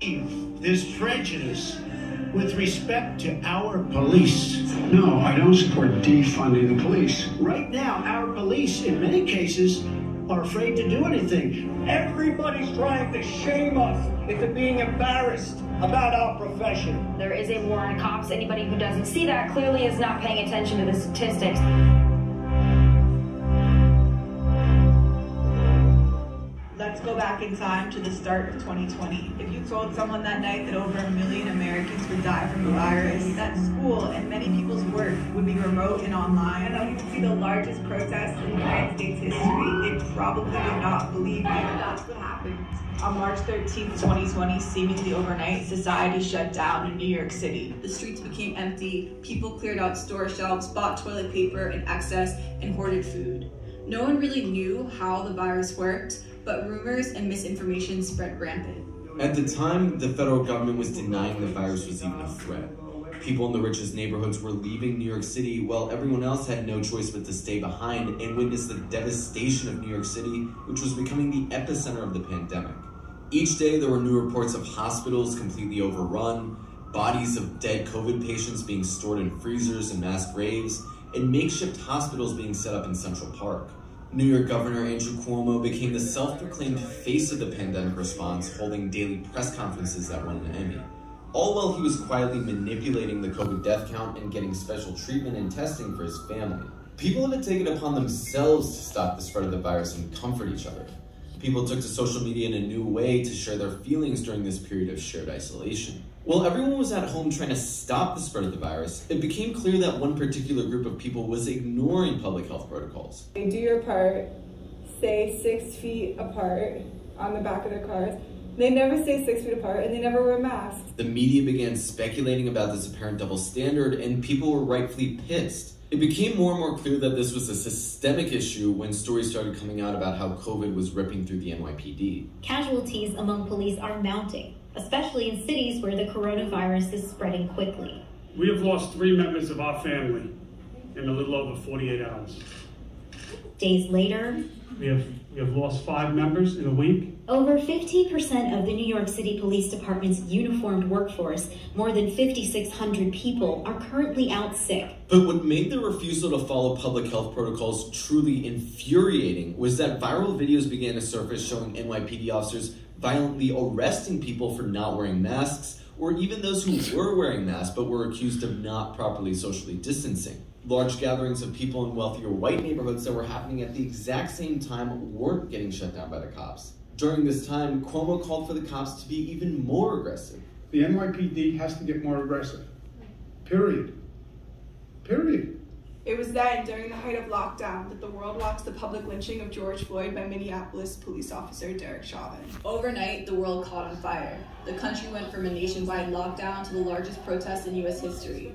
this prejudice with respect to our police. No, I don't support defunding the police. Right now, our police, in many cases, are afraid to do anything. Everybody's trying to shame us into being embarrassed about our profession. There is a war on cops. Anybody who doesn't see that clearly is not paying attention to the statistics. Let's go back in time to the start of 2020. If you told someone that night that over 1 million Americans would die from the virus, that school and many people's work would be remote and online, and that we would see the largest protest in the United States history, they probably would not believe you. That's what happened. On March 13th, 2020, seemingly overnight, society shut down in New York City. The streets became empty, people cleared out store shelves, bought toilet paper in excess, and hoarded food. No one really knew how the virus worked, but rumors and misinformation spread rampant. At the time, the federal government was denying the virus was even a threat. People in the richest neighborhoods were leaving New York City while everyone else had no choice but to stay behind and witness the devastation of New York City, which was becoming the epicenter of the pandemic. Each day, there were new reports of hospitals completely overrun, bodies of dead COVID patients being stored in freezers and mass graves, and makeshift hospitals being set up in Central Park. New York Governor Andrew Cuomo became the self-proclaimed face of the pandemic response, holding daily press conferences that won an Emmy. All while he was quietly manipulating the COVID death count and getting special treatment and testing for his family. People have taken it upon themselves to stop the spread of the virus and comfort each other. People took to social media in a new way to share their feelings during this period of shared isolation. While everyone was at home trying to stop the spread of the virus, it became clear that one particular group of people was ignoring public health protocols. Do your part, stay 6 feet apart on the back of their cars. They never stay 6 feet apart and they never wear masks. The media began speculating about this apparent double standard and people were rightfully pissed. It became more and more clear that this was a systemic issue when stories started coming out about how COVID was ripping through the NYPD. Casualties among police are mounting, especially in cities where the coronavirus is spreading quickly. We have lost 3 members of our family in a little over 48 hours. Days later, we have lost 5 members in a week. Over 15% of the New York City Police Department's uniformed workforce, more than 5,600 people, are currently out sick. But what made the refusal to follow public health protocols truly infuriating was that viral videos began to surface showing NYPD officers violently arresting people for not wearing masks, or even those who were wearing masks but were accused of not properly socially distancing. Large gatherings of people in wealthier white neighborhoods that were happening at the exact same time weren't getting shut down by the cops. During this time, Cuomo called for the cops to be even more aggressive. The NYPD has to get more aggressive. Period. Period. It was then, during the height of lockdown, that the world watched the public lynching of George Floyd by Minneapolis police officer Derek Chauvin. Overnight, the world caught on fire. The country went from a nationwide lockdown to the largest protest in U.S. history.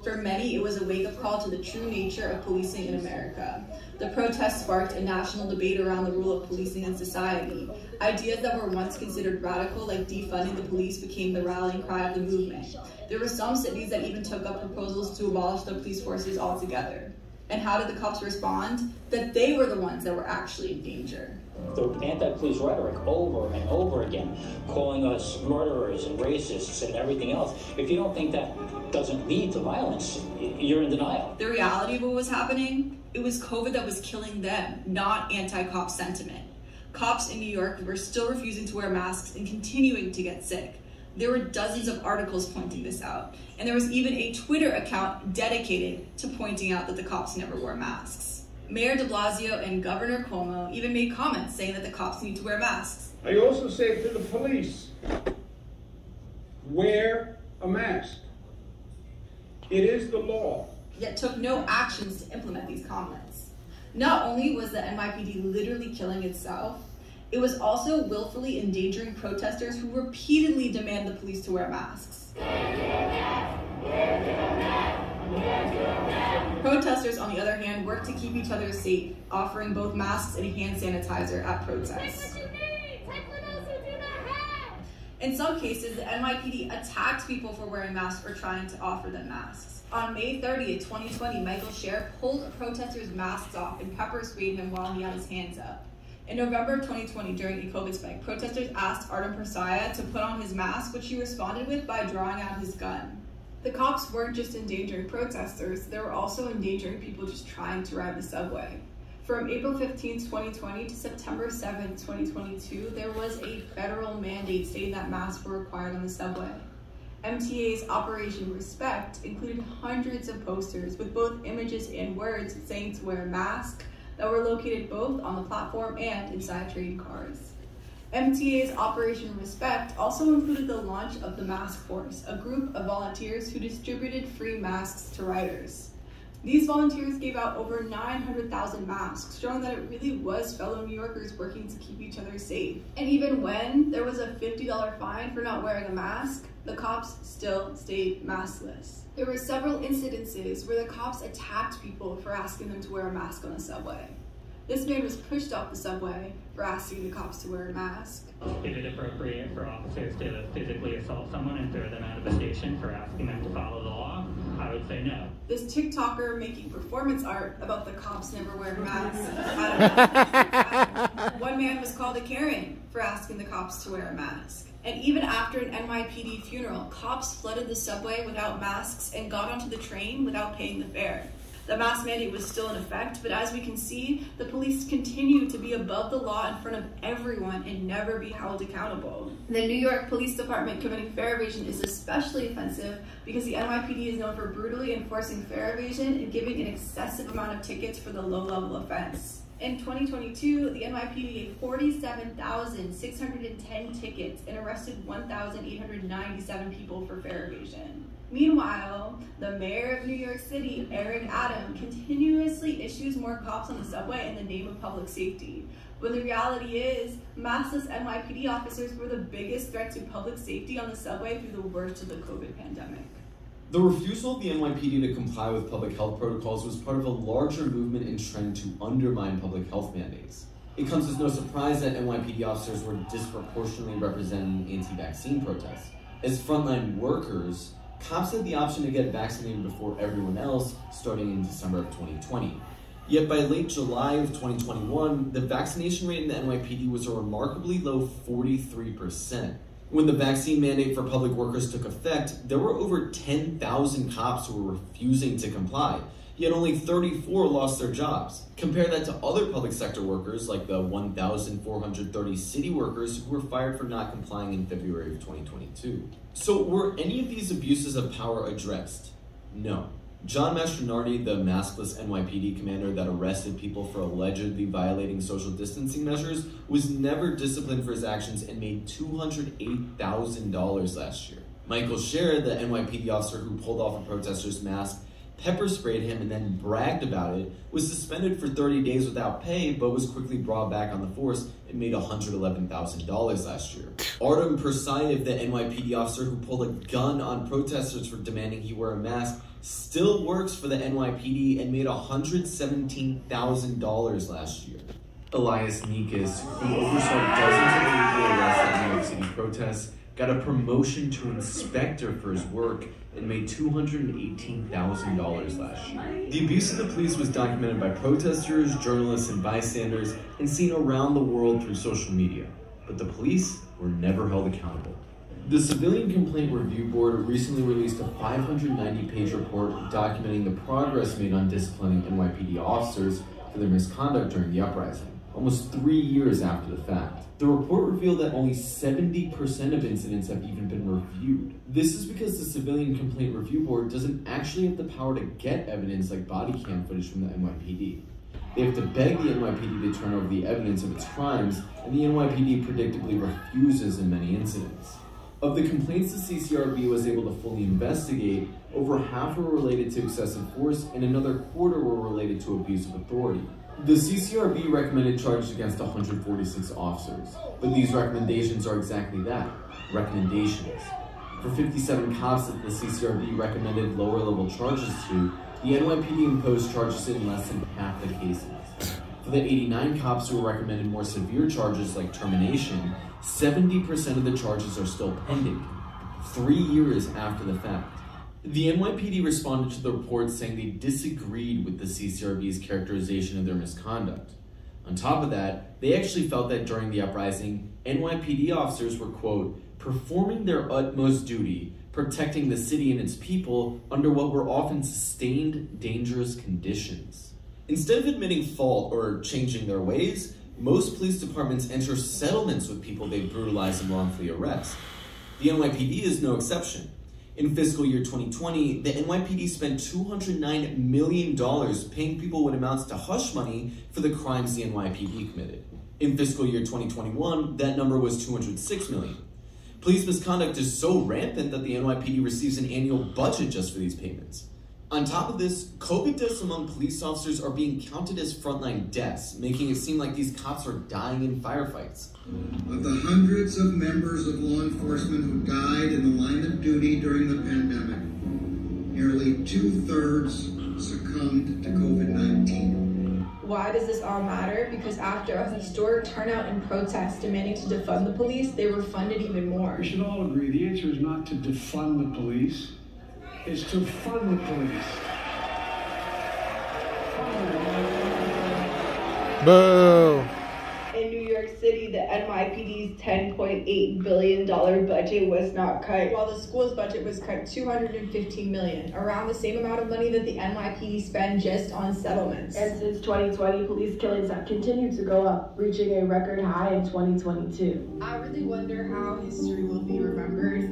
For many, it was a wake-up call to the true nature of policing in America. The protest sparked a national debate around the role of policing in society. Ideas that were once considered radical, like defunding the police, became the rallying cry of the movement. There were some cities that even took up proposals to abolish the police forces altogether. And how did the cops respond? That they were the ones that were actually in danger. The anti-police rhetoric over and over again, calling us murderers and racists and everything else. If you don't think that doesn't lead to violence, you're in denial. The reality of what was happening, it was COVID that was killing them, not anti-cop sentiment. Cops in New York were still refusing to wear masks and continuing to get sick. There were dozens of articles pointing this out, and there was even a Twitter account dedicated to pointing out that the cops never wore masks. Mayor de Blasio and Governor Cuomo even made comments saying that the cops need to wear masks. I also say to the police, wear a mask. It is the law. Yet took no actions to implement these comments. Not only was the NYPD literally killing itself, it was also willfully endangering protesters who repeatedly demand the police to wear masks. Protesters, on the other hand, worked to keep each other safe, offering both masks and hand sanitizer at protests. In some cases, the NYPD attacked people for wearing masks or trying to offer them masks. On May 30th, 2020, Michael Scher pulled a protester's masks off and pepper sprayed him while he had his hands up. In November 2020, during a COVID spike, protesters asked Artem Persaya to put on his mask, which he responded with by drawing out his gun. The cops weren't just endangering protesters, they were also endangering people just trying to ride the subway. From April 15, 2020 to September 7, 2022, there was a federal mandate stating that masks were required on the subway. MTA's Operation Respect included hundreds of posters with both images and words saying to wear a mask that were located both on the platform and inside train cars. MTA's Operation Respect also included the launch of the Mask Force, a group of volunteers who distributed free masks to riders. These volunteers gave out over 900,000 masks, showing that it really was fellow New Yorkers working to keep each other safe. And even when there was a $50 fine for not wearing a mask, the cops still stayed maskless. There were several incidences where the cops attacked people for asking them to wear a mask on the subway. This man was pushed off the subway for asking the cops to wear a mask. Is it appropriate for officers to physically assault someone and throw them out of a station for asking them to follow the law? I would say no. This TikToker making performance art about the cops never wearing masks. One man was called a Karen for asking the cops to wear a mask. And even after an NYPD funeral, cops flooded the subway without masks and got onto the train without paying the fare. The mask mandate was still in effect, but as we can see, the police continue to be above the law in front of everyone and never be held accountable. The New York Police Department committing fare evasion is especially offensive because the NYPD is known for brutally enforcing fare evasion and giving an excessive amount of tickets for the low-level offense. In 2022, the NYPD gave 47,610 tickets and arrested 1,897 people for fare evasion. Meanwhile, the mayor of New York City, Eric Adams, continuously issues more cops on the subway in the name of public safety. When the reality is, maskless NYPD officers were the biggest threat to public safety on the subway through the worst of the COVID pandemic. The refusal of the NYPD to comply with public health protocols was part of a larger movement and trend to undermine public health mandates. It comes as no surprise that NYPD officers were disproportionately representing anti-vaccine protests. As frontline workers, cops had the option to get vaccinated before everyone else, starting in December of 2020. Yet by late July of 2021, the vaccination rate in the NYPD was a remarkably low 43%. When the vaccine mandate for public workers took effect, there were over 10,000 cops who were refusing to comply, yet only 34 lost their jobs. Compare that to other public sector workers like the 1,430 city workers who were fired for not complying in February of 2022. So were any of these abuses of power addressed? No. John Mastronardi, the maskless NYPD commander that arrested people for allegedly violating social distancing measures, was never disciplined for his actions and made $208,000 last year. Michael Scher, the NYPD officer who pulled off a protester's mask, pepper sprayed him and then bragged about it, was suspended for 30 days without pay, but was quickly brought back on the force and made $111,000 last year. Artem Persayev, the NYPD officer who pulled a gun on protesters for demanding he wear a mask, still works for the NYPD and made $117,000 last year. Elias Nikas, who oversaw dozens of illegal arrests at New York City protests, got a promotion to inspector for his work and made $218,000 last year. The abuse of the police was documented by protesters, journalists, and bystanders, and seen around the world through social media. But the police were never held accountable. The Civilian Complaint Review Board recently released a 590-page report documenting the progress made on disciplining NYPD officers for their misconduct during the uprising, almost 3 years after the fact. The report revealed that only 70% of incidents have even been reviewed. This is because the Civilian Complaint Review Board doesn't actually have the power to get evidence like body cam footage from the NYPD. They have to beg the NYPD to turn over the evidence of its crimes, and the NYPD predictably refuses in many incidents. Of the complaints the CCRB was able to fully investigate, over half were related to excessive force and another quarter were related to abuse of authority. The CCRB recommended charges against 146 officers, but these recommendations are exactly that, recommendations. For 57 cops that the CCRB recommended lower-level charges to, the NYPD imposed charges in less than half the cases. For the 89 cops who were recommended more severe charges like termination, 70% of the charges are still pending, 3 years after the fact. The NYPD responded to the report saying they disagreed with the CCRB's characterization of their misconduct. On top of that, they actually felt that during the uprising, NYPD officers were, quote, performing their utmost duty, protecting the city and its people under what were often sustained, dangerous conditions. Instead of admitting fault or changing their ways, most police departments enter settlements with people they brutalize and wrongfully arrest. The NYPD is no exception. In fiscal year 2020, the NYPD spent $209 million paying people what amounts to hush money for the crimes the NYPD committed. In fiscal year 2021, that number was $206 million. Police misconduct is so rampant that the NYPD receives an annual budget just for these payments. On top of this, COVID deaths among police officers are being counted as frontline deaths, making it seem like these cops are dying in firefights. Of the hundreds of members of law enforcement who died in the line of duty during the pandemic, nearly 2/3 succumbed to COVID-19. Why does this all matter? Because after a historic turnout and protests demanding to defund the police, they were funded even more. We should all agree the answer is not to defund the police, it's to fund the police. Boo! In New York City, the NYPD's $10.8 billion budget was not cut, while the school's budget was cut $215 million, around the same amount of money that the NYPD spend just on settlements. And since 2020, police killings have continued to go up, reaching a record high in 2022. I really wonder how history will be remembered.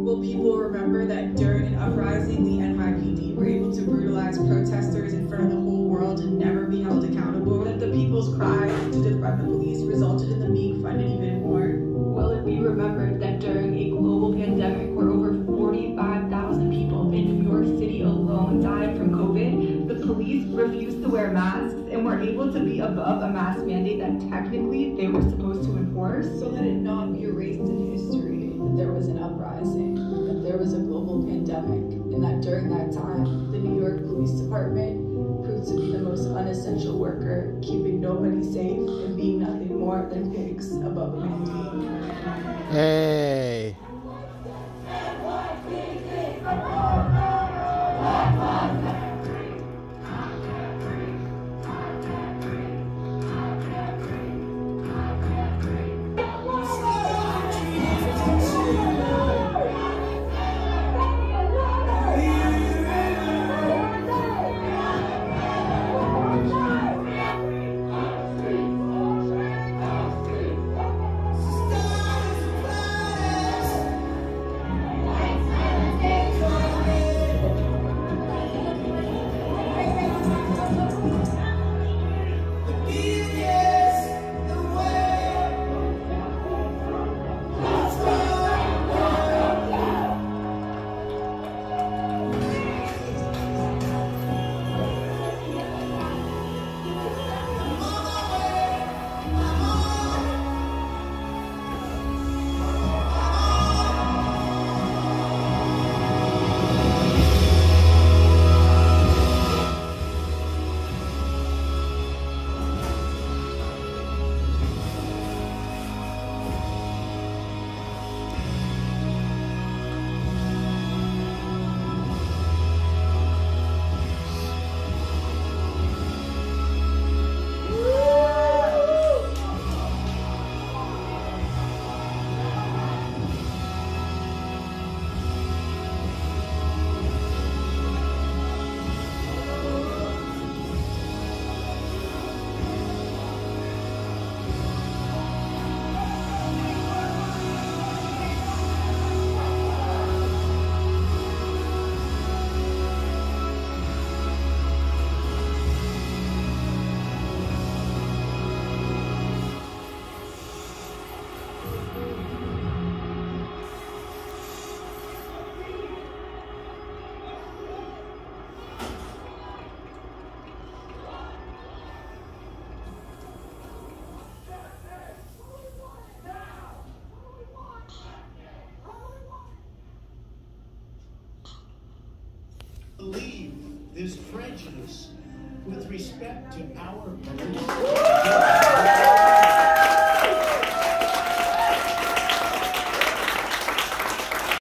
Will people remember that during an uprising, the NYPD were able to brutalize protesters in front of the whole world and never be held accountable? That the people's cry to defund the police resulted in them being funded even more? Will it be remembered that during a global pandemic where over 45,000 people in New York City alone died from COVID, the police refused to wear masks and were able to be above a mask mandate that technically they were supposed to enforce? So let it not be erased in history that there was an uprising, that there was a global pandemic, and that during that time, the New York Police Department proved to be the most unessential worker, keeping nobody safe and being nothing more than pigs above a mandate. Hey. Believe this prejudice with respect to our police.